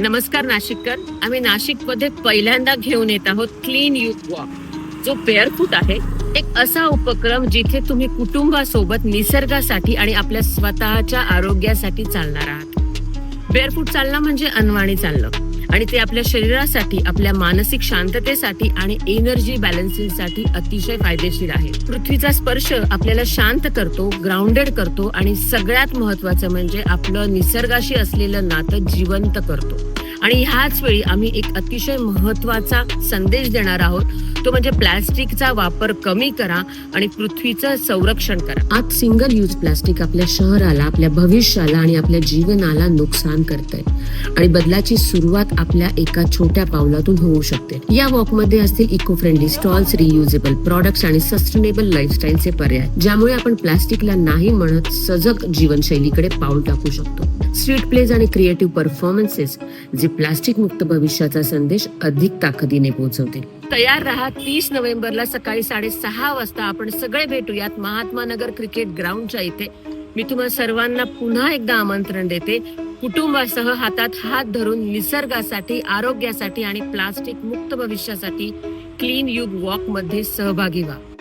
नमस्कार नाशिककर. आम्ही नाशिकमध्ये पहिल्यांदा घेऊन येत आहोत क्लीन युथ वॉक, जो बेअरफूट आहे. एक असा उपक्रम जिथे तुम्ही कुटुंबासोबत निसर्गासाठी आणि आपल्या स्वतःच्या आरोग्यासाठी चालणार आहात. बेअरफूट चालणं म्हणजे अनवाणी चालणं, आणि ते आपल्या शरीरासाठी, आपल्या मानसिक शांततेसाठी आणि एनर्जी बॅलन्सिंगसाठी अतिशय फायदेशीर आहे. पृथ्वीचा स्पर्श आपल्याला शांत करतो, ग्राउंडेड करतो आणि सगळ्यात महत्वाचं म्हणजे आपलं निसर्गाशी असलेलं नातं जिवंत करतो. आणि ह्याच वेळी आम्ही एक अतिशय महत्वाचा संदेश देणार आहोत, तो म्हणजे प्लास्टिकचा वापर कमी करा आणि पृथ्वीचं संरक्षण करा. आज सिंगल यूज प्लास्टिक आपल्या शहराला, आपल्या भविष्याला आणि आपल्या जीवनाला नुकसान करतंय, आणि बदलाची सुरुवात आपल्या एका छोट्या पावलातून होऊ शकते. या वॉक मध्ये असतील eco friendly stalls, reusable products आणि सस्टेनेबल लाईफस्टाईलचे पर्याय, ज्यामुळे आपण प्लास्टिकला नाही म्हणत सजग जीवनशैलीकडे पाऊल टाकू शकतो. स्ट्रीट प्लेज आणि क्रिएटिव्ह परफॉर्मन्सेस जे प्लास्टिक मुक्त भविष्याचा संदेश अधिक ताकदीने पोहोचवतील. तयार रहा. 30 नोव्हेंबरला सकाळी 6:30 वाजता आपण सगळे भेटूयात महात्मा नगर क्रिकेट ग्राउंडच्या इथे. मी तुम्हा सर्वांना पुन्हा एकदा आमंत्रण देते. कुटुंबासह हातात हात धरून निसर्गासाठी, आरोग्यासाठी आणि प्लास्टिक मुक्त भविष्यासाठी क्लीन युथ वॉक मध्ये सहभागी व्हा.